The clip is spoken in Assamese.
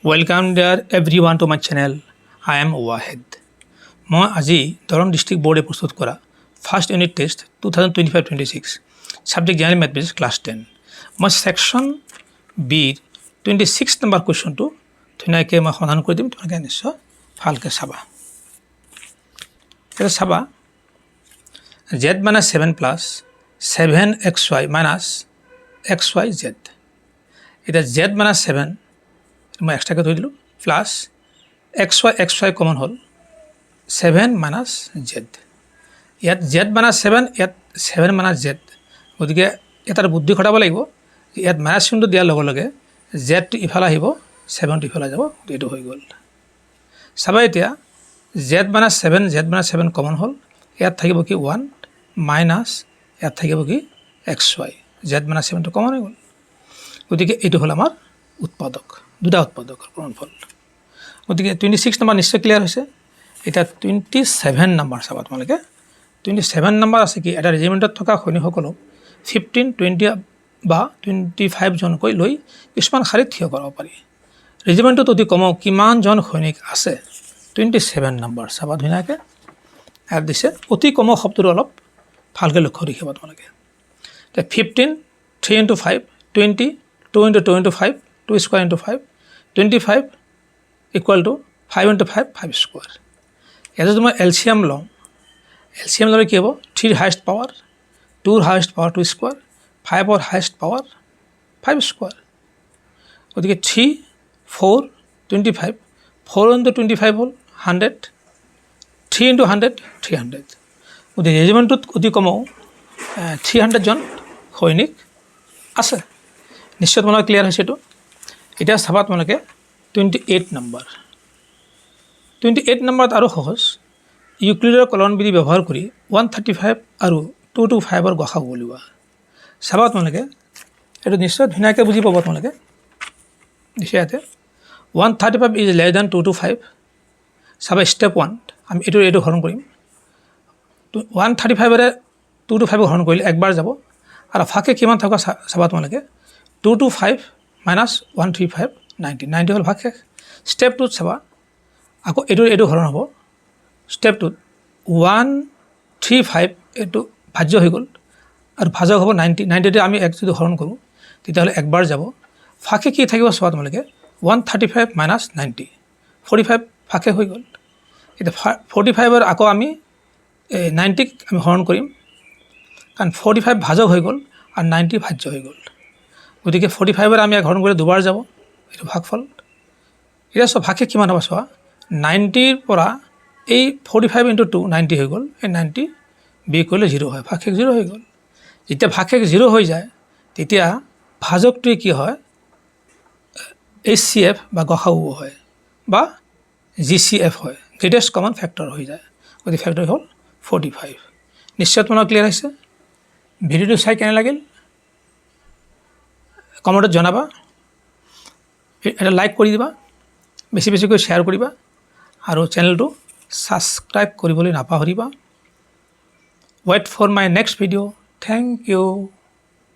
Welcome dear everyone to my channel. I am Wahid. মই আজি দৰং ডিস্ট্ৰিক্ট বোৰ্ডে প্ৰস্তুত কৰা first unit test 2025-26 subject general mathematics class 10 মই সেকশন বিৰ 26 নম্বৰ কোৱেশ্চনটো ধুনীয়াকৈ মই সমাধান কৰি দিম তোমালোকে নিশ্চয় ভালকৈ চাবা এটা চাবা z মানে 7 প্লাস 7xy মাইনাস xyz এটা z মানে 7 मैं एक्सट्रा के थोड़ी दिलूँ प्लस xy कमन हल 7 माइनस z ইয়াত z माना 7 ইয়াত 7 माना z গতিকে এটাৰ বুদ্ধি খটাব লাগিব ইয়াত মাইনাস চিহ্নটো দিয়াৰ লগে লগে z টো ইফালে আহিব 7 টো ইফালে যাব এইটো হৈ গ'ল চাবা এতিয়া z माना 7 z माना 7 কমন হল ইয়াত থাকিব কি 1 মাইনাস ইয়াত থাকিব কি xy z माना 7 টো কমন হৈ গ'ল গতিকে এইটো হল আমাৰ উৎপাদক দুটা উৎপাদকৰ গুণফল গতিকে 26 নম্বৰ নিশ্চয় ক্লিয়াৰ হৈছে এটা 27 নম্বৰ চাবা তোমালোকে 27 নম্বৰ আছে কি এটা ৰেজিমেণ্টত থকা সৈনিকসকলক 15 20 বা 25 জনকৈ লৈ কিছুমান শাৰীত থিয় কৰাব পাৰি ৰেজিমেণ্টত অতি কম কিমান জন সৈনিক আছে 27 নম্বৰ চাবা ধুনীয়াকৈ আৰু দিছে অতি কম শব্দটো অলপ ভালকৈ লক্ষ্য ৰাখিবা তোমালোকে 15 3 into 5 20 2 into 2 into 5 2 square into 5 25 equal to 5 into 5 5 square ইয়াতে তোমাৰ এলসিয়াম লওঁ এলসিয়াম ললে কি হ'ব 3 highest power 2 highest power 2 square 5 ৰ হাইয়েস্ট পাৱাৰ 5 স্কয়াৰ গতিকে 3 4 25 4 into 25 হ'ল 100 3 into 100 300 গতিকে ৰেজিমেণ্টত অতি কমেও 300 জন সৈনিক আছে নিশ্চয় তোমালোকৰ ক্লিয়াৰ হৈছে এইটো এতিয়া চাবা তোমালোকে 28 নম্বৰ 28 নম্বৰত আৰু সহজ ইউক্লিডৰ কলন বিধি ব্যৱহাৰ কৰি 135 আৰু 225 ৰ গসাগু উলিওৱা চাবা তোমালোকে এইটো নিশ্চয় ধুনীয়াকৈ বুজি পাবা তোমালোকে দিছে ইয়াতে 135 ইজ লেছ দেন 225 চাবা ষ্টেপ 1 আমি এইটো হৰণ কৰিম 135 ৰে 225 হৰণ কৰিলে একবাৰ যাব আৰু ফাকে কিমান থকা চাবা তোমালোকে 225 minus 135 90 90 হল ভাগ স্টেপ 2 চাবা আকৌ এইটো হৰণ হ'ব স্টেপ 2 135 এইটো ভাজ্য হৈ গ'ল আৰু ভাজক হ'ব 90 90 তে আমি এক যদি হৰণ কৰোঁ তেতিয়াহ'লে একবাৰ যাব ফাকে কি থাকিব চাবা তোমালোকে 135 minus 90 45 ফাকে হৈ গ'ল এটা 45 ৰ আকৌ আমি 90 ক আমি হৰণ কৰিম কাৰণ 45 ভাজক হৈ গ'ল আৰু 90 ভাজ্য হৈ গ'ল গতিকে 45 ৰ আমি এক হৰণ কৰি দুবাৰ যাব এইটো ভাগফল এটা সব ভাগে কিমান হ'ব চোৱা 90 ৰ পৰা এই 45 into 2 90 হৈ গ'ল এই 90 বি কৰিলে 0 হয় ভাগে 0 হৈ গ'ল যেতিয়া ভাগে 0 হৈ যায় তেতিয়া ভাজকটো কি হয় HCF বা গসাগু হয় বা GCF হয় গ্ৰেটেষ্ট কমন ফ্যাক্টৰ হৈ যায় গতিকে ফ্যাক্টৰ হ'ল 45 নিশ্চয় তোমালোকৰ ক্লিয়াৰ হৈছে ভিডিওটো চাই কেনে লাগিল কমেণ্টত জনাবা এটা লাইক কৰি দিবা বেছি বেছিকৈ শ্বেয়াৰ কৰিবা আৰু চেনেলটো সাবস্ক্ৰাইব কৰিবলৈ নাপাহৰিবা wait for my next video' thank U